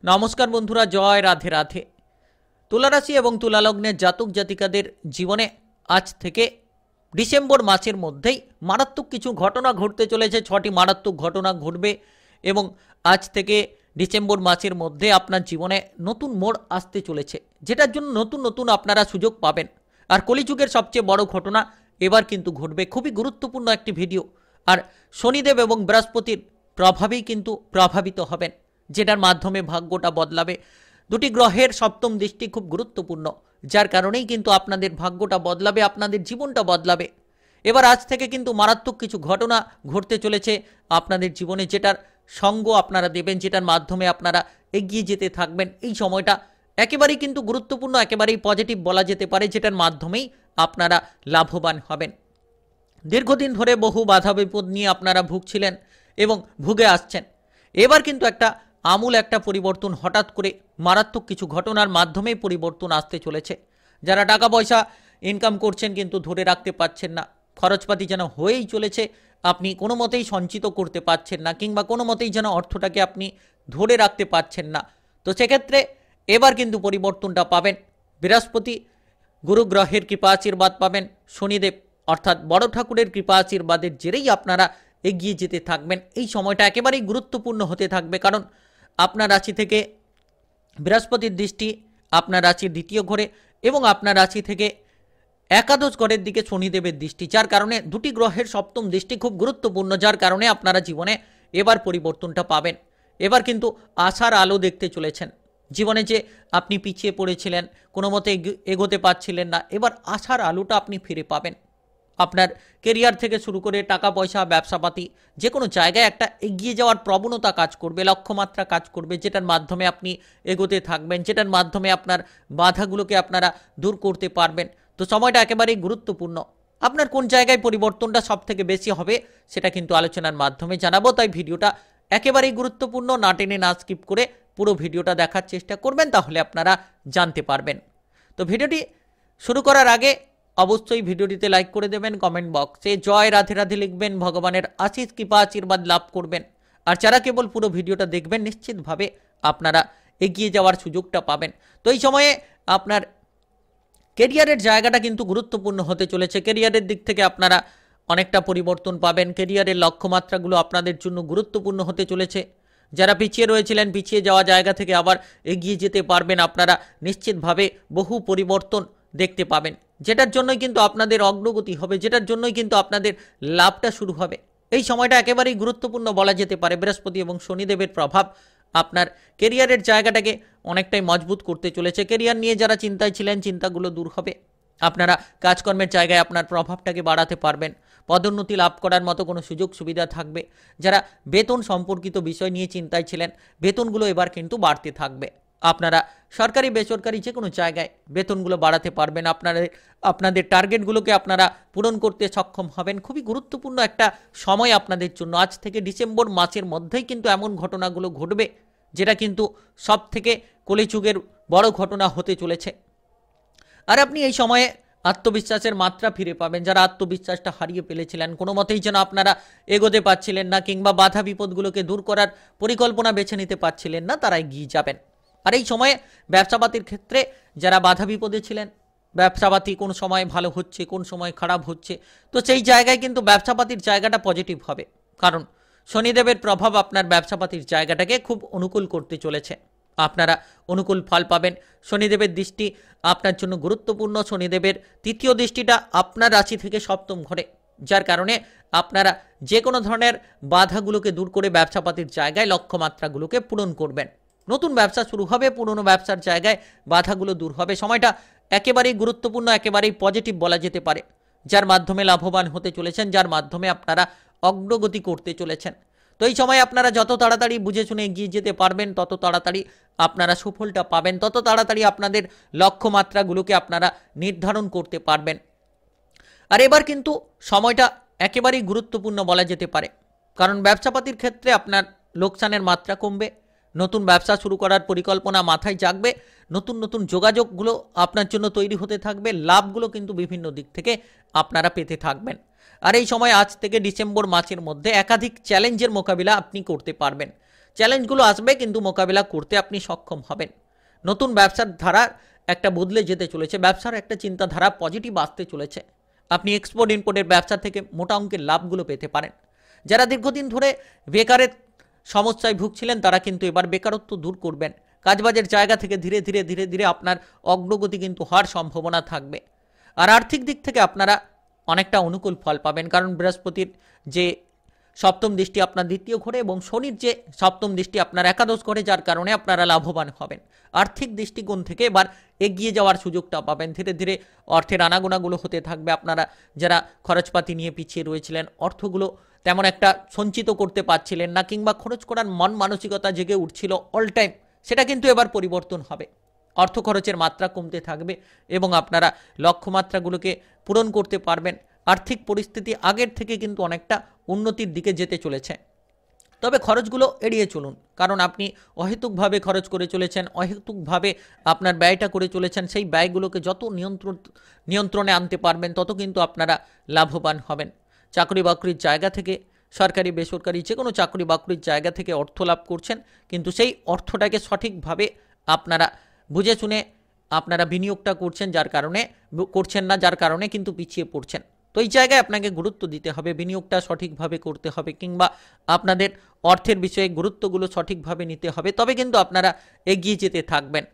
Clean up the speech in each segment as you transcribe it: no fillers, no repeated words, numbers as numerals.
নমস্কার বন্ধুরা, জয় রাধে রাধে। তুলা রাশি এবং তুলা লগ্নের জাতক জাতিকাদের জীবনে আজ থেকে ডিসেম্বর মাসের মধ্যেই মারাত্মক কিছু ঘটনা ঘটতে চলেছে। 6টি মারাত্মক ঘটনা ঘটবে এবং আজ থেকে ডিসেম্বর মাসের মধ্যে আপনার জীবনে নতুন মোড় আসতে চলেছে, যেটার জন্য নতুন নতুন আপনারা সুযোগ পাবেন। আর কলিযুগের সবচেয়ে বড় ঘটনা এবার কিন্তু ঘটবে। খুবই গুরুত্বপূর্ণ একটি ভিডিও। আর শনিদেব এবং বৃহস্পতির প্রভাবেই কিন্তু প্রভাবিত হবেন, যেটার মাধ্যমে ভাগ্যটা বদলাবে। দুটি গ্রহের সপ্তম দৃষ্টি খুব গুরুত্বপূর্ণ, যার কারণেই কিন্তু আপনাদের ভাগ্যটা বদলাবে, আপনাদের জীবনটা বদলাবে। এবার আজ থেকে কিন্তু মারাত্মক কিছু ঘটনা ঘটতে চলেছে আপনাদের জীবনে, যেটার সঙ্গ আপনারা দেবেন, যেটার মাধ্যমে আপনারা এগিয়ে যেতে থাকবেন। এই সময়টা একেবারেই কিন্তু গুরুত্বপূর্ণ, একেবারেই পজিটিভ বলা যেতে পারে, যেটার মাধ্যমেই আপনারা লাভবান হবেন। দীর্ঘদিন ধরে বহু বাধা বিপদ নিয়ে আপনারা ভুগছিলেন এবং ভুগে আসছেন। এবার কিন্তু আমূল একটা পরিবর্তন, হঠাৎ করে মারাত্মক কিছু ঘটনার মাধ্যমেই পরিবর্তন আসতে চলেছে। যারা টাকা পয়সা ইনকাম করছেন কিন্তু ধরে রাখতে পারছেন না, খরচপাতি যেন হয়েই চলেছে, আপনি কোনো মতেই সঞ্চিত করতে পারছেন না, কিংবা কোনো মতেই যেন অর্থটাকে আপনি ধরে রাখতে পারছেন না, তো সেক্ষেত্রে এবার কিন্তু পরিবর্তনটা পাবেন। বৃহস্পতি গুরু গ্রহের কৃপা আশীর্বাদ পাবেন, শনিদেব অর্থাৎ বড় ঠাকুরের কৃপা আশীর্বাদের জেরেই আপনারা এগিয়ে যেতে থাকবেন। এই সময়টা একেবারেই গুরুত্বপূর্ণ হতে থাকবে, কারণ আপনার রাশি থেকে বৃহস্পতির দৃষ্টি আপনার রাশির দ্বিতীয় ঘরে এবং আপনার রাশি থেকে একাদশ ঘরের দিকে শনিদেবের দৃষ্টি, যার কারণে দুটি গ্রহের সপ্তম দৃষ্টি খুব গুরুত্বপূর্ণ, যার কারণে আপনারা জীবনে এবার পরিবর্তনটা পাবেন। এবার কিন্তু আশার আলো দেখতে চলেছেন। জীবনে যে আপনি পিছিয়ে পড়েছিলেন, কোনো মতে এগোতে পারছিলেন না, এবার আশার আলোটা আপনি ফিরে পাবেন। আপনার কেরিয়ার থেকে শুরু করে টাকা পয়সা, ব্যবসাপাতি, যে কোনো জায়গায় একটা এগিয়ে যাওয়ার প্রবণতা কাজ করবে, লক্ষ্যমাত্রা কাজ করবে, যেটার মাধ্যমে আপনি এগোতে থাকবেন, যেটার মাধ্যমে আপনার বাধাগুলোকে আপনারা দূর করতে পারবেন। তো সময়টা একেবারেই গুরুত্বপূর্ণ। আপনার কোন জায়গায় পরিবর্তনটা সব থেকে বেশি হবে সেটা কিন্তু আলোচনার মাধ্যমে জানাবো, তাই ভিডিওটা একেবারেই গুরুত্বপূর্ণ। না টেনে না স্কিপ করে পুরো ভিডিওটা দেখার চেষ্টা করবেন, তাহলে আপনারা জানতে পারবেন। তো ভিডিওটি শুরু করার আগে অবশ্যই ভিডিওটিতে লাইক করে দেবেন, কমেন্ট বক্সে জয় রাধে রাধে লিখবেন, ভগবানের আশীষ কৃপা আশীর্বাদ লাভ করবেন। আর যারা কেবল পুরো ভিডিওটা দেখবেন, নিশ্চিতভাবে আপনারা এগিয়ে যাওয়ার সুযোগটা পাবেন। তো এই সময়ে আপনার কেরিয়ারের জায়গাটা কিন্তু গুরুত্বপূর্ণ হতে চলেছে। কেরিয়ারের দিক থেকে আপনারা অনেকটা পরিবর্তন পাবেন। কেরিয়ারের লক্ষ্যমাত্রাগুলো আপনাদের জন্য গুরুত্বপূর্ণ হতে চলেছে। যারা পিছিয়ে রয়েছিলেন, পিছিয়ে যাওয়া জায়গা থেকে আবার এগিয়ে যেতে পারবেন। আপনারা নিশ্চিতভাবে বহু পরিবর্তন দেখতে পাবেন, যেটার জন্যই কিন্তু আপনাদের অগ্রগতি হবে, যেটার জন্যই কিন্তু আপনাদের লাভটা শুরু হবে। এই সময়টা একেবারেই গুরুত্বপূর্ণ বলা যেতে পারে। বৃহস্পতি এবং শনিদেবের প্রভাব আপনার কেরিয়ারের জায়গাটাকে অনেকটাই মজবুত করতে চলেছে। কেরিয়ার নিয়ে যারা চিন্তায় ছিলেন, চিন্তাগুলো দূর হবে। আপনারা কাজকর্মের জায়গায় আপনার প্রভাবটাকে বাড়াতে পারবেন। পদোন্নতি লাভ করার মতো কোনো সুযোগ সুবিধা থাকবে। যারা বেতন সম্পর্কিত বিষয় নিয়ে চিন্তায় ছিলেন, বেতনগুলো এবার কিন্তু বাড়তে থাকবে। আপনারা সরকারি বেসরকারি যে কোনো জায়গায় বেতনগুলো বাড়াতে পারবেন। আপনাদের টার্গেটগুলোকে আপনারা পূরণ করতে সক্ষম হবেন। খুবই গুরুত্বপূর্ণ একটা সময় আপনাদের জন্য। আজ থেকে ডিসেম্বর মাসের মধ্যেই কিন্তু এমন ঘটনাগুলো ঘটবে, যেটা কিন্তু সব থেকে কলিযুগের বড় ঘটনা হতে চলেছে। আর আপনি এই সময়ে আত্মবিশ্বাসের মাত্রা ফিরে পাবেন। যারা আত্মবিশ্বাসটা হারিয়ে ফেলেছিলেন, কোনো মতেই যেন আপনারা এগোতে পারছিলেন না, কিংবা বাধা বিপদগুলোকে দূর করার পরিকল্পনা বেছে নিতে পারছিলেন না, তারা এগিয়ে যাবেন। আর এই সময়ে ব্যবসাপাতির ক্ষেত্রে যারা বাধা বিপদে ছিলেন, ব্যবসাপাতি কোন সময় ভালো হচ্ছে, কোন সময় খারাপ হচ্ছে, তো সেই জায়গায় কিন্তু ব্যবসাপাতির জায়গাটা পজিটিভ হবে, কারণ শনিদেবের প্রভাব আপনার ব্যবসাপাতির জায়গাটাকে খুব অনুকূল করতে চলেছে। আপনারা অনুকূল ফল পাবেন। শনিদেবের দৃষ্টি আপনার জন্য গুরুত্বপূর্ণ। শনিদেবের তৃতীয় দৃষ্টিটা আপনার রাশি থেকে সপ্তম ঘরে, যার কারণে আপনারা যে কোনো ধরনের বাধাগুলোকে দূর করে ব্যবসাপাতির জায়গায় লক্ষ্যমাত্রাগুলোকে পূরণ করবেন। নতুন ব্যবসা শুরু হবে, পুরনো ব্যবসার জায়গায় বাধাগুলো দূর হবে। সময়টা একেবারেই গুরুত্বপূর্ণ, একেবারেই পজিটিভ বলা যেতে পারে, যার মাধ্যমে লাভবান হতে চলেছেন, যার মাধ্যমে আপনারা অগ্রগতি করতে চলেছেন। তো এই সময় আপনারা যত তাড়াতাড়ি বুঝে শুনে এগিয়ে যেতে পারবেন, তত তাড়াতাড়ি আপনারা সুফলটা পাবেন, তত তাড়াতাড়ি আপনাদের লক্ষ্যমাত্রাগুলোকে আপনারা নির্ধারণ করতে পারবেন। আর এবার কিন্তু সময়টা একেবারেই গুরুত্বপূর্ণ বলা যেতে পারে, কারণ ব্যবসাপাতির ক্ষেত্রে আপনার লোকসানের মাত্রা কমবে। নতুন ব্যবসা শুরু করার পরিকল্পনা মাথায় জাগবে। নতুন নতুন যোগাযোগগুলো আপনার জন্য তৈরি হতে থাকবে। লাভগুলো কিন্তু বিভিন্ন দিক থেকে আপনারা পেতে থাকবেন। আর এই সময় আজ থেকে ডিসেম্বর মাসের মধ্যে একাধিক চ্যালেঞ্জের মোকাবিলা আপনি করতে পারবেন। চ্যালেঞ্জগুলো আসবে কিন্তু মোকাবিলা করতে আপনি সক্ষম হবেন। নতুন ব্যবসার ধারা একটা বদলে যেতে চলেছে, ব্যবসার একটা চিন্তাধারা পজিটিভ আসতে চলেছে। আপনি এক্সপোর্ট ইম্পোর্টের ব্যবসা থেকে মোটা অঙ্কের লাভগুলো পেতে পারেন। যারা দীর্ঘদিন ধরে বেকারের সমস্যায় ভুগছিলেন তারা কিন্তু এবার বেকারত্ব দূর করবেন। কাজবাজের জায়গা থেকে ধীরে ধীরে ধীরে ধীরে আপনার অগ্রগতি কিন্তু হওয়ার সম্ভাবনা থাকবে। আর আর্থিক দিক থেকে আপনারা অনেকটা অনুকূল ফল পাবেন, কারণ বৃহস্পতির যে সপ্তম দৃষ্টি আপনার দ্বিতীয় ঘরে এবং শনির যে সপ্তম দৃষ্টি আপনার একাদশ ঘরে, যার কারণে আপনারা লাভবান হবেন। আর্থিক দৃষ্টিকোণ থেকে এবার এগিয়ে যাওয়ার সুযোগটা পাবেন। ধীরে ধীরে অর্থের আনাগোনাগুলো হতে থাকবে। আপনারা যারা খরচপাতি নিয়ে পিছিয়ে রয়েছিলেন, অর্থগুলো তেমন একটা সঞ্চিত করতে পারছিলেন না, কিংবা খরচ করার মন মানসিকতা জেগে উঠছিল অল টাইম, সেটা কিন্তু এবার পরিবর্তন হবে। অর্থ খরচের মাত্রা কমতে থাকবে এবং আপনারা লক্ষ্যমাত্রাগুলোকে পূরণ করতে পারবেন। আর্থিক পরিস্থিতি আগের থেকে কিন্তু অনেকটা উন্নতির দিকে যেতে চলেছে। তবে খরচগুলো এড়িয়ে চলুন, কারণ আপনি অহেতুকভাবে খরচ করে চলেছেন, অহেতুকভাবে আপনার ব্যয়টা করে চলেছেন। সেই ব্যয়গুলোকে যত নিয়ন্ত্রণে আনতে পারবেন তত কিন্তু আপনারা লাভবান হবেন। চাকরি বাকরির জায়গা থেকে, সরকারি বেসরকারি যে কোনো চাকরি বাকরির জায়গা থেকে অর্থ লাভ করছেন, কিন্তু সেই অর্থটাকে সঠিকভাবে আপনারা বুঝে শুনে আপনারা বিনিয়োগটা করছেন, যার কারণে কিন্তু পিছিয়ে পড়ছেন। তো এই জায়গায় আপনাকে গুরুত্ব দিতে হবে, বিনিয়োগটা সঠিকভাবে করতে হবে, কিংবা আপনাদের অর্থের বিষয়ে গুরুত্বগুলো সঠিকভাবে নিতে হবে, তবে কিন্তু আপনারা এগিয়ে যেতে থাকবেন।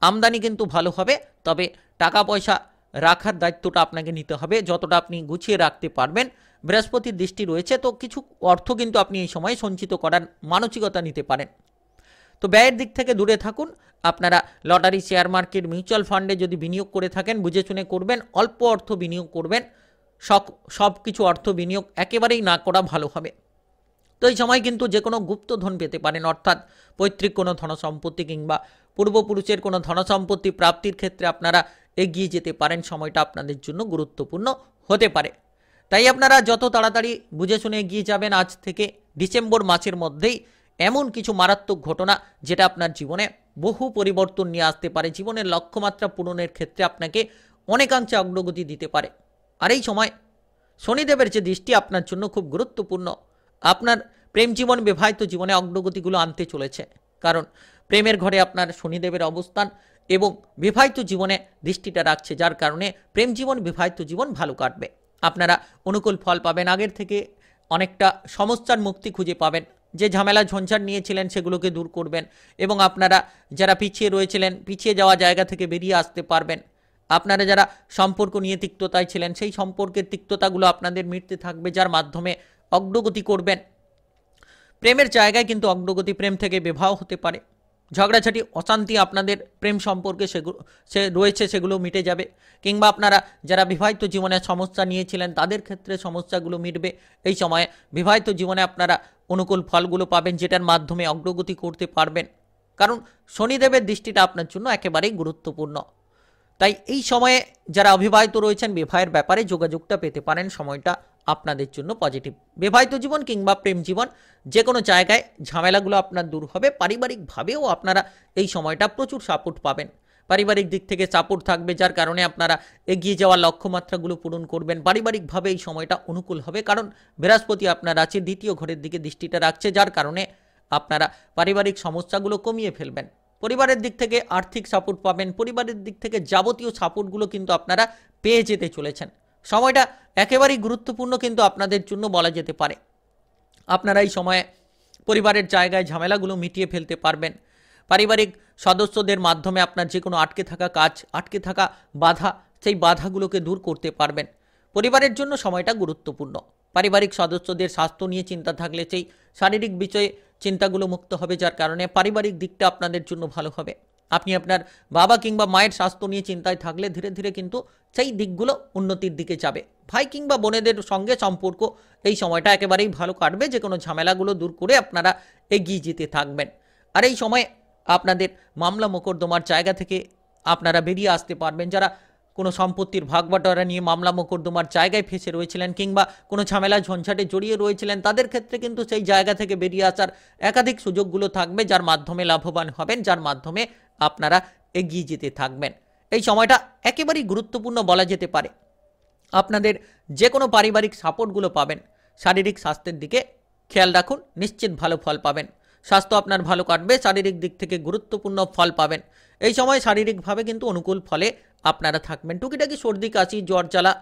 আমদানি কিন্তু ভালো হবে, তবে টাকা পয়সা রাখার দায়িত্বটা আপনাকে নিতে হবে। যতটা আপনি গুছিয়ে রাখতে পারবেন, বৃহস্পতির দৃষ্টি রয়েছে তো কিছু অর্থ কিন্তু আপনি এই সময় সঞ্চিত করার মানসিকতা নিতে পারেন। তো ব্যয়ের দিক থেকে দূরে থাকুন। আপনারা লটারি, শেয়ার মার্কেট, মিউচুয়াল ফান্ডে যদি বিনিয়োগ করে থাকেন বুঝে শুনে করবেন, অল্প অর্থ বিনিয়োগ করবেন। সব কিছু অর্থ বিনিয়োগ একেবারেই না করা ভালো হবে। তো এই সময় কিন্তু যে কোনো গুপ্তধন পেতে পারেন, অর্থাৎ পৈতৃক কোনো ধনসম্পত্তি কিংবা পূর্বপুরুষের কোনো ধনসম্পত্তি প্রাপ্তির ক্ষেত্রে আপনারা এগিয়ে যেতে পারেন। সময়টা আপনাদের জন্য গুরুত্বপূর্ণ হতে পারে। তাই আপনারা যত তাড়াতাড়ি বুঝে শুনে এগিয়ে যাবেন, আজ থেকে ডিসেম্বর মাসের মধ্যেই এমন কিছু মারাত্মক ঘটনা যেটা আপনার জীবনে বহু পরিবর্তন নিয়ে আসতে পারে, জীবনের লক্ষ্যমাত্রা পূরণের ক্ষেত্রে আপনাকে অনেকাংশে অগ্রগতি দিতে পারে। আর এই সময় শনিদেবের যে দৃষ্টি আপনার জন্য খুব গুরুত্বপূর্ণ। আপনার প্রেম জীবন, বিবাহিত জীবনে অগ্রগতিগুলো আনতে চলেছে, কারণ প্রেমের ঘরে আপনার শনিদেবের অবস্থান এবং বিবাহিত জীবনে দৃষ্টিটা রাখছে, যার কারণে প্রেম জীবন, বিবাহিত জীবন ভালো কাটবে। আপনারা অনুকূল ফল পাবেন, আগের থেকে অনেকটা সমস্যার মুক্তি খুঁজে পাবেন। যে ঝামেলা ঝঞ্ঝাট নিয়েছিলেন সেগুলোকে দূর করবেন এবং আপনারা যারা পিছিয়ে রয়েছিলেন, পিছিয়ে যাওয়া জায়গা থেকে বেরিয়ে আসতে পারবেন। আপনারা যারা সম্পর্ক নিয়ে তিক্ততায় ছিলেন, সেই সম্পর্কের তিক্ততাগুলো আপনাদের মিটতে থাকবে, যার মাধ্যমে অগ্রগতি করবেন। প্রেমের জায়গায় কিন্তু অগ্রগতি, প্রেম থেকে বিবাহ হতে পারে। ঝগড়াঝাটি, অশান্তি আপনাদের প্রেম সম্পর্কে রয়েছে সেগুলো মিটে যাবে, কিংবা আপনারা যারা বিবাহিত জীবনে সমস্যা নিয়েছিলেন তাদের ক্ষেত্রে সমস্যাগুলো মিটবে। এই সময়ে বিবাহিত জীবনে আপনারা অনুকূল ফলগুলো পাবেন, যেটার মাধ্যমে অগ্রগতি করতে পারবেন, কারণ শনিদেবের দৃষ্টিটা আপনার জন্য একেবারেই গুরুত্বপূর্ণ। তাই এই সময়ে যারা অবিবাহিত রয়েছেন, বিবাহের ব্যাপারে যোগাযোগটা পেতে পারেন। সময়টা আপনাদের জন্য পজিটিভ। বিবাহিত জীবন কিংবা প্রেম জীবন যে কোনো জায়গায় ঝামেলাগুলো আপনার দূর হবে। পারিবারিকভাবেও আপনারা এই সময়টা প্রচুর সাপোর্ট পাবেন, পারিবারিক দিক থেকে সাপোর্ট থাকবে, যার কারণে আপনারা এগিয়ে যাওয়ার লক্ষ্যমাত্রাগুলো পূরণ করবেন। পারিবারিকভাবে এই সময়টা অনুকূল হবে, কারণ বৃহস্পতি আপনার রাশির দ্বিতীয় ঘরের দিকে দৃষ্টিটা রাখছে, যার কারণে আপনারা পারিবারিক সমস্যাগুলো কমিয়ে ফেলবেন। পরিবারের দিক থেকে আর্থিক সাপোর্ট পাবেন, পরিবারের দিক থেকে যাবতীয় সাপোর্টগুলো কিন্তু আপনারা পেয়ে যেতে চলেছেন। সময়টা একেবারেই গুরুত্বপূর্ণ কিন্তু আপনাদের জন্য বলা যেতে পারে। আপনারা এই সময়ে পরিবারের জায়গায় ঝামেলাগুলো মিটিয়ে ফেলতে পারবেন। পারিবারিক সদস্যদের মাধ্যমে আপনার যে কোনো আটকে থাকা কাজ, আটকে থাকা বাধা, সেই বাধাগুলোকে দূর করতে পারবেন। পরিবারের জন্য সময়টা গুরুত্বপূর্ণ। পারিবারিক সদস্যদের স্বাস্থ্য নিয়ে চিন্তা থাকলে সেই শারীরিক বিষয়ে চিন্তাগুলো মুক্ত হবে, যার কারণে পারিবারিক দিকটা আপনাদের জন্য ভালো হবে। আপনি আপনার বাবা কিংবা মায়ের স্বাস্থ্য নিয়ে চিন্তায় থাকলে ধীরে ধীরে কিন্তু সেই দিকগুলো উন্নতির দিকে যাবে। ভাই কিংবা বোনেদের সঙ্গে সম্পর্ক এই সময়টা একেবারেই ভালো কাটবে, যে কোনো ঝামেলাগুলো দূর করে আপনারা এগিয়ে যেতে থাকবেন। আর এই সময় আপনাদের মামলা মোকদ্দমার জায়গা থেকে আপনারা বেরিয়ে আসতে পারবেন। যারা কোনো সম্পত্তির ভাগবাটোয়ারা নিয়ে মামলা মোকদ্দমার জায়গায় ফেসে রয়েছিলেন কিংবা কোনো ঝামেলা ঝঞ্ঝাটে জড়িয়ে রয়েছিলেন, তাদের ক্ষেত্রে কিন্তু সেই জায়গা থেকে বেরিয়ে আসার একাধিক সুযোগগুলো থাকবে, যার মাধ্যমে লাভবান হবেন, যার মাধ্যমে আপনারা এগিয়ে যেতে থাকবেন। এই সময়টা একেবারেই গুরুত্বপূর্ণ বলা যেতে পারে। আপনাদের যে কোনো পারিবারিক সাপোর্টগুলো পাবেন। শারীরিক স্বাস্থ্যের দিকে খেয়াল রাখুন, নিশ্চিত ভালো ফল পাবেন। স্বাস্থ্য আপনার ভালো কাটবে, শারীরিক দিক থেকে গুরুত্বপূর্ণ ফল পাবেন। এই সময় শারীরিকভাবে কিন্তু অনুকূল ফলে আপনারা থাকবেন। টুকিটাকি সর্দি কাশি জ্বর জ্বালা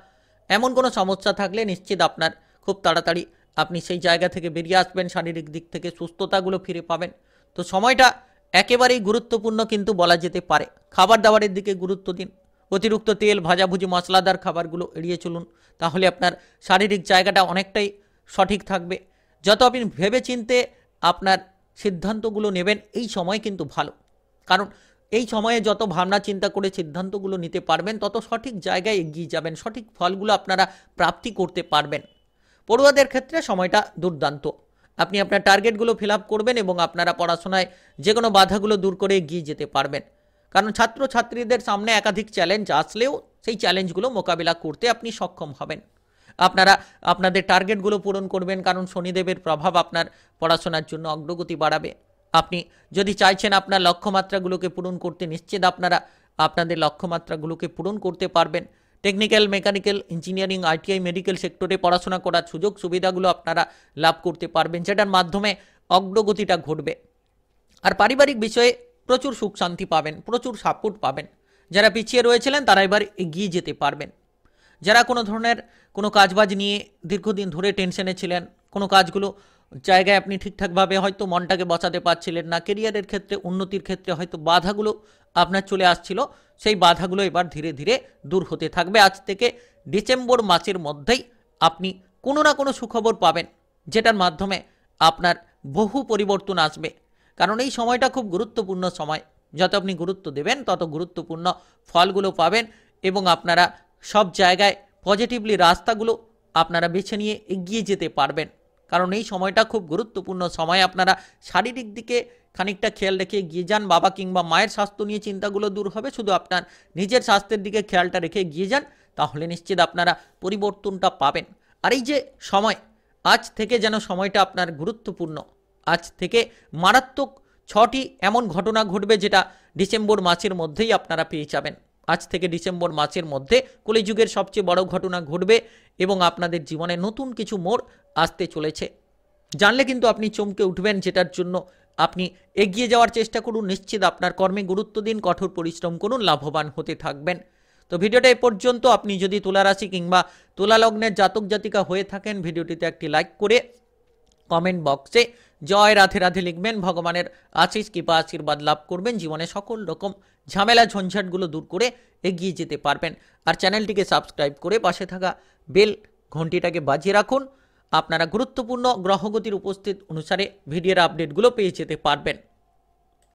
এমন কোনো সমস্যা থাকলে নিশ্চিত আপনার খুব তাড়াতাড়ি আপনি সেই জায়গা থেকে বেরিয়ে আসবেন, শারীরিক দিক থেকে সুস্থতাগুলো ফিরে পাবেন। তো সময়টা একেবারেই গুরুত্বপূর্ণ কিন্তু বলা যেতে পারে। খাবার দাবারের দিকে গুরুত্ব দিন, অতিরিক্ত তেল ভাজাভুজি মশলাদার খাবারগুলো এড়িয়ে চলুন, তাহলে আপনার শারীরিক জায়গাটা অনেকটাই সঠিক থাকবে। যত আপনি ভেবেচিন্তে আপনার সিদ্ধান্তগুলো নেবেন এই সময় কিন্তু ভালো, কারণ এই সময়ে যত ভাবনা চিন্তা করে সিদ্ধান্তগুলো নিতে পারবেন তত সঠিক জায়গায় এগিয়ে যাবেন, সঠিক ফলগুলো আপনারা প্রাপ্তি করতে পারবেন। পড়ুয়াদের ক্ষেত্রে সময়টা দুর্দান্ত, আপনি আপনার টার্গেটগুলো ফিল আপ করবেন এবং আপনারা পড়াশোনায় যে কোনো বাধাগুলো দূর করে এগিয়ে যেতে পারবেন। কারণ ছাত্রছাত্রীদের সামনে একাধিক চ্যালেঞ্জ আসলেও সেই চ্যালেঞ্জগুলো মোকাবিলা করতে আপনি সক্ষম হবেন। আপনারা আপনাদের টার্গেটগুলো পূরণ করবেন, কারণ শনিদেবের প্রভাব আপনার পড়াশোনার জন্য অগ্রগতি বাড়াবে। আপনি যদি চাইছেন আপনার লক্ষ্যমাত্রাগুলোকে পূরণ করতে, নিশ্চিত আপনারা আপনাদের লক্ষ্যমাত্রাগুলোকে পূরণ করতে পারবেন। Technical, mechanical, engineering, ITI, medical সেক্টরে পড়াশোনা করার সুযোগ সুবিধাগুলো আপনারা লাভ করতে পারবেন, যেটার মাধ্যমে অগ্রগতিটা ঘটবে। আর পারিবারিক বিষয়ে প্রচুর সুখ শান্তি পাবেন, প্রচুর সাপোর্ট পাবেন। যারা পিছিয়ে রয়েছিলেন তারা এবার এগিয়ে যেতে পারবেন। যারা কোনো ধরনের কোনো কাজবাজ নিয়ে দীর্ঘদিন ধরে টেনশনে ছিলেন, কোনো কাজগুলো জায়গায় আপনি ঠিকঠাকভাবে হয়তো মনটাকে বসাতে পারছিলেন না, কেরিয়ারের ক্ষেত্রে উন্নতির ক্ষেত্রে হয়তো বাধাগুলো আপনার চলে আসছিল, সেই বাধাগুলো এবার ধীরে ধীরে দূর হতে থাকবে। আজ থেকে ডিসেম্বর মাসের মধ্যেই আপনি কোনো না কোনো সুখবর পাবেন, যেটার মাধ্যমে আপনার বহু পরিবর্তন আসবে। কারণ এই সময়টা খুব গুরুত্বপূর্ণ সময়, যত আপনি গুরুত্ব দেবেন তত গুরুত্বপূর্ণ ফলগুলো পাবেন এবং আপনারা সব জায়গায় পজিটিভলি রাস্তাগুলো আপনারা বেছে নিয়ে এগিয়ে যেতে পারবেন। কারণ এই সময়টা খুব গুরুত্বপূর্ণ সময়, আপনারা শারীরিক দিকে খানিকটা খেয়াল রেখে এগিয়ে যান। বাবা কিংবা মায়ের স্বাস্থ্য নিয়ে চিন্তাগুলো দূর হবে, শুধু আপনার নিজের স্বাস্থ্যের দিকে খেয়ালটা রেখে এগিয়ে যান, তাহলে নিশ্চিত আপনারা পরিবর্তনটা পাবেন। আর এই যে সময়, আজ থেকে যেন সময়টা আপনার গুরুত্বপূর্ণ। আজ থেকে মারাত্মক 6টি এমন ঘটনা ঘটবে যেটা ডিসেম্বর মাসের মধ্যেই আপনারা পেয়ে যাবেন। আজ থেকে ডিসেম্বর মাসের মধ্যে কলিযুগের সবচেয়ে বড় ঘটনা ঘটবে এবং আপনাদের জীবনে নতুন কিছু মোড় আসতে চলেছে। জানলে কিন্তু আপনি চমকে উঠবেন, যেটার জন্য আপনি এগিয়ে যাওয়ার চেষ্টা করুন। নিশ্চিত আপনার কর্মে গুরুত্ব দিন, কঠোর পরিশ্রম করুন, লাভবান হতে থাকবেন। তো ভিডিওটা এ পর্যন্ত। আপনি যদি তুলা রাশি কিংবা তুলা লগ্নের জাতক জাতিকা হয়ে থাকেন, ভিডিওটিতে একটি লাইক করে কমেন্ট বক্সে জয় রাধে রাধে লিখবেন। ভগবানের আশিস কৃপা আশীর্বাদ লাভ করবেন, জীবনে সকল রকম ঝামেলা ঝঞ্ঝাটগুলো দূর করে এগিয়ে যেতে পারবেন। আর চ্যানেলটিকে সাবস্ক্রাইব করে পাশে থাকা বেল ঘন্টিটাকে বাজিয়ে রাখুন, আপনারা গুরুত্বপূর্ণ গ্রহগতির উপস্থিত অনুসারে ভিডিওর আপডেটগুলো পেয়ে যেতে পারবেন।